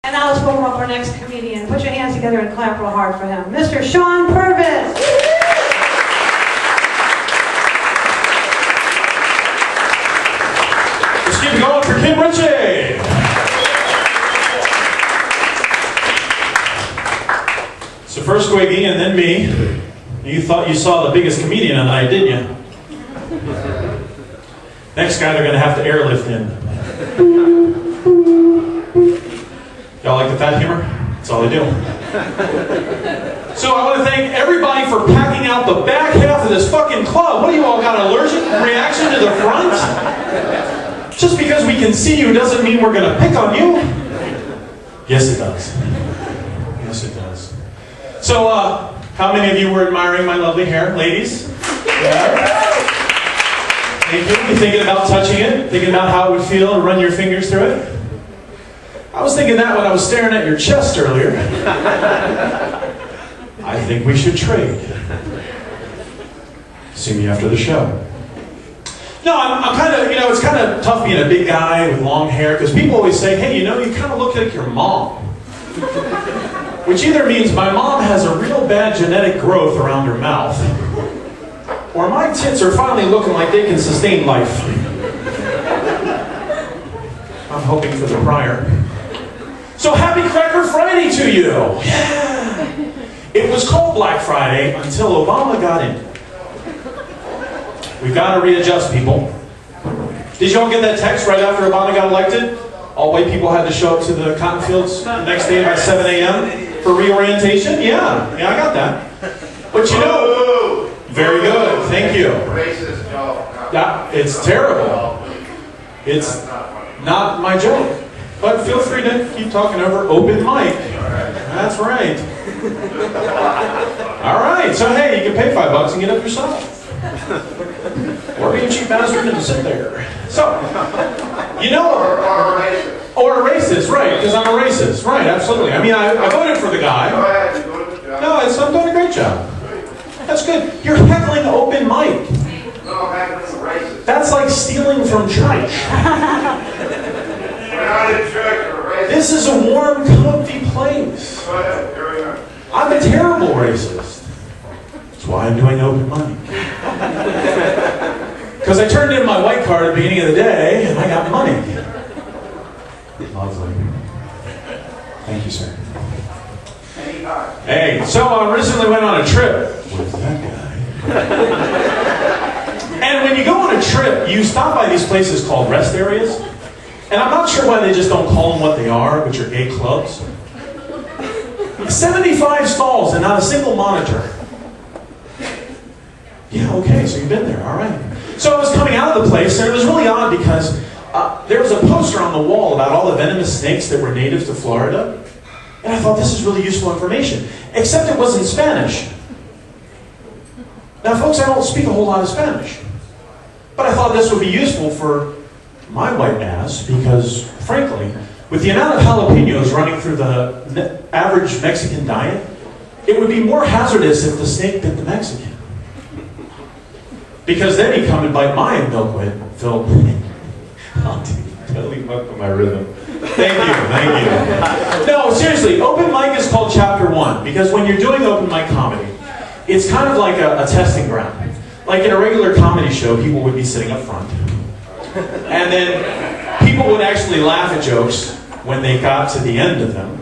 And now let's welcome up our next comedian. Put your hands together and clap real hard for him. Mr. Shawn Purvis. Let's keep it going for Kim Ritchie. So first Wiggy and then me. You thought you saw the biggest comedian of the night, didn't you? Next guy they're going to have to airlift in. Y'all like the fat humor? That's all I do. So I want to thank everybody for packing out the back half of this fucking club. What do you all got, an allergic reaction to the front? Just because we can see you doesn't mean we're going to pick on you. Yes, it does. Yes, it does. So, how many of you were admiring my lovely hair? Ladies? Yeah. Thank you. You thinking about touching it? Thinking about how it would feel to run your fingers through it? I was thinking that when I was staring at your chest earlier. I think we should trade. See me after the show. No, I'm kind of, it's kind of tough being a big guy with long hair, because people always say, hey, you kind of look like your mom. Which either means my mom has a real bad genetic growth around her mouth, or my tits are finally looking like they can sustain life. I'm hoping for the prior. So happy Cracker Friday to you! Yeah. It was called Black Friday until Obama got in. We've got to readjust, people. Did y'all get that text right after Obama got elected? All white people had to show up to the cotton fields the next day by 7 a.m. for reorientation? Yeah, I got that. But very good, thank you. Racist joke. Yeah, it's terrible. It's not my joke. But feel free to keep talking over open mic. That's right. All right, so hey, you can pay $5 and get up yourself. Or be a cheap bastard and sit there. So, or a racist, right, because I'm a racist. Right, absolutely. I mean, I voted for the guy. No, I'm doing a great job. That's good. You're heckling open mic. No, I'm heckling the racist. That's like stealing from church. This is a warm, comfy place. I'm a terrible racist. That's why I'm doing open mic. Because I turned in my white card at the beginning of the day, and I got money. Lovely. Thank you, sir. Hey, so I recently went on a trip with that guy. And when you go on a trip, you stop by these places called rest areas. And I'm not sure why they just don't call them what they are, which are gay clubs. 75 stalls and not a single monitor. Yeah, okay, so you've been there, all right. So I was coming out of the place, and it was really odd because there was a poster on the wall about all the venomous snakes that were native to Florida. And I thought, this is really useful information. Except it was in Spanish. Now, folks, I don't speak a whole lot of Spanish. But I thought this would be useful for my white ass, because, frankly, with the amount of jalapenos running through the average Mexican diet, it would be more hazardous if the snake bit the Mexican. Because then he'd come and bite my milkweed. Phil, I'll totally fuck with my rhythm. Thank you. No, seriously, open mic is called Chapter 1, because when you're doing open mic comedy, it's kind of like a testing ground. Like in a regular comedy show, people would be sitting up front. And then people would actually laugh at jokes when they got to the end of them.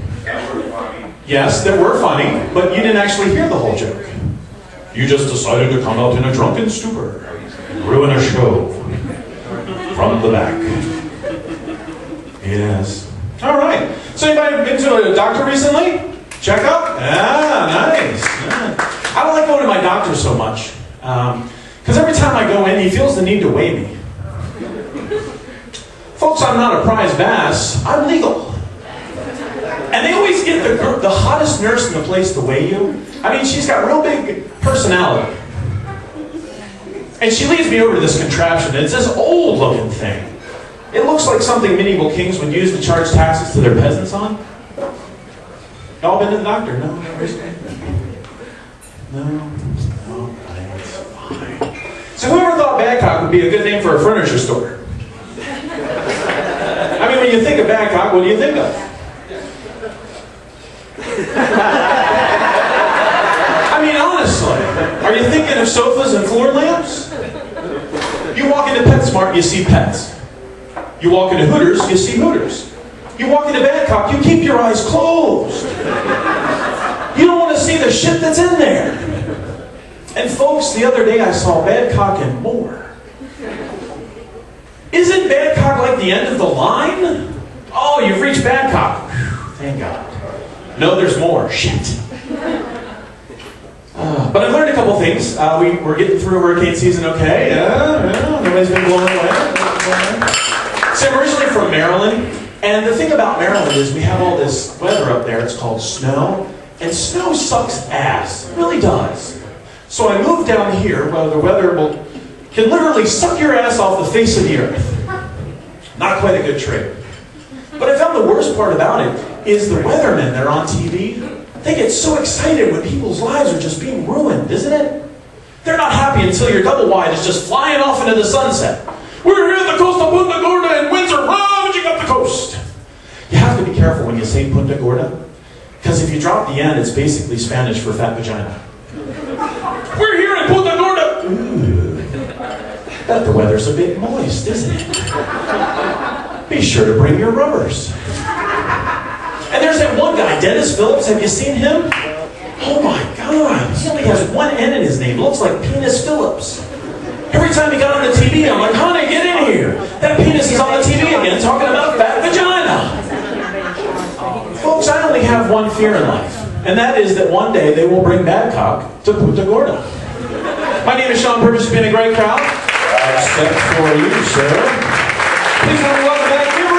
Yes, that were funny, but you didn't actually hear the whole joke. You just decided to come out in a drunken stupor, ruin a show from the back. Yes. All right. So anybody been to a doctor recently? Check up? Ah, nice. Yeah. I don't like going to my doctor so much. Because every time I go in, he feels the need to weigh me. Folks, I'm not a prize bass. I'm legal. And they always get the hottest nurse in the place to weigh you. I mean, she's got real big personality. And she leads me over to this contraption. It's this old-looking thing. It looks like something medieval kings would use to charge taxes to their peasants on. Y'all been to the doctor? No? No, it's fine. So whoever thought Badcock would be a good name for a furniture store? I mean, when you think of Badcock, what do you think of? I mean, honestly, are you thinking of sofas and floor lamps? You walk into PetSmart, you see pets. You walk into Hooters, you see Hooters. You walk into Badcock, you keep your eyes closed. You don't want to see the shit that's in there. And folks, the other day I saw Badcock and more. Isn't Badcock like the end of the line? Oh, you've reached Badcock. Whew, thank God. No, there's more. Shit. But I've learned a couple things. We're getting through hurricane season okay. Nobody's been blown away. So I'm originally from Maryland. And the thing about Maryland is we have all this weather up there. It's called snow. And snow sucks ass. It really does. So I moved down here where the weather can literally suck your ass off the face of the earth. Not quite a good trick. But I found the worst part about it is the weathermen that are on TV. They get so excited when people's lives are just being ruined, isn't it? They're not happy until your double wide is just flying off into the sunset. We're here at the coast of Punta Gorda and winds are ravaging up the coast. You have to be careful when you say Punta Gorda, because if you drop the N, it's basically Spanish for fat vagina. We're here in Punta Gorda. Ooh, bet the weather's a bit moist, isn't it? Be sure to bring your rubbers. And there's that one guy, Dennis Phillips. Have you seen him? Oh my God, he only has one N in his name. Looks like Penis Phillips. Every time he got on the TV, I'm like, honey, get in here. That penis is on the TV again, talking about fat vagina. Folks, I only have one fear in life, and that is that one day they will bring Badcock to Punta Gorda. My name is Shawn Purvis. It's been a great crowd. Except for you, sir. Please let me welcome back Purvis.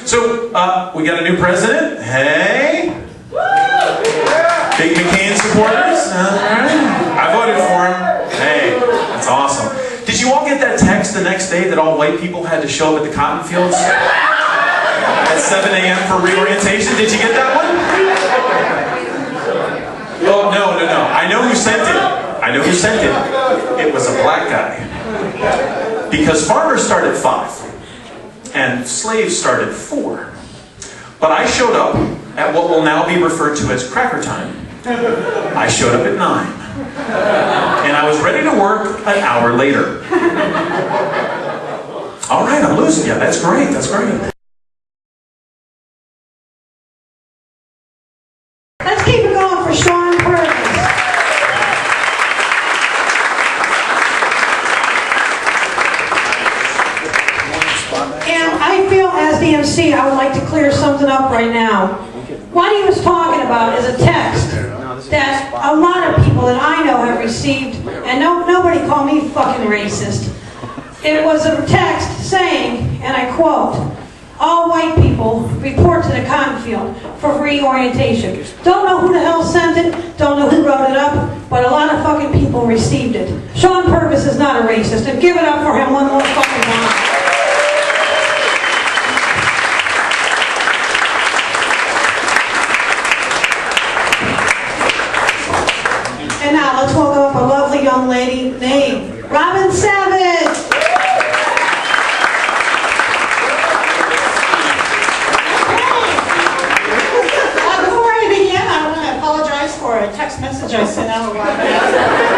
So we got a new president. Hey. Big McCain supporters. I voted for him. Hey, that's awesome. Did you all get that text the next day that all white people had to show up at the cotton fields at 7 a.m. for reorientation? Did you get that one? Oh, no. I know who sent it. It was a black guy. Because farmers start at 5. And slaves start at 4. But I showed up at what will now be referred to as cracker time. I showed up at 9. And I was ready to work an hour later. All right, I'm losing you. That's great. That's great. Let's keep it going for Shawn Purvis. And I feel as the MC, I would like to clear something up right now. What he was talking about is a text that a lot of people that I know have received, and nobody call me fucking racist. It was a text saying, and I quote, all white people report to the cotton field for reorientation. Don't know who the hell sent it, don't know who wrote it up, but a lot of fucking people received it. Shawn Purvis is not a racist, and give it up for him one more fucking time. And now let's welcome up a lovely young lady named Robin Savage. Before I begin, I want to apologize for a text message I sent out a while back.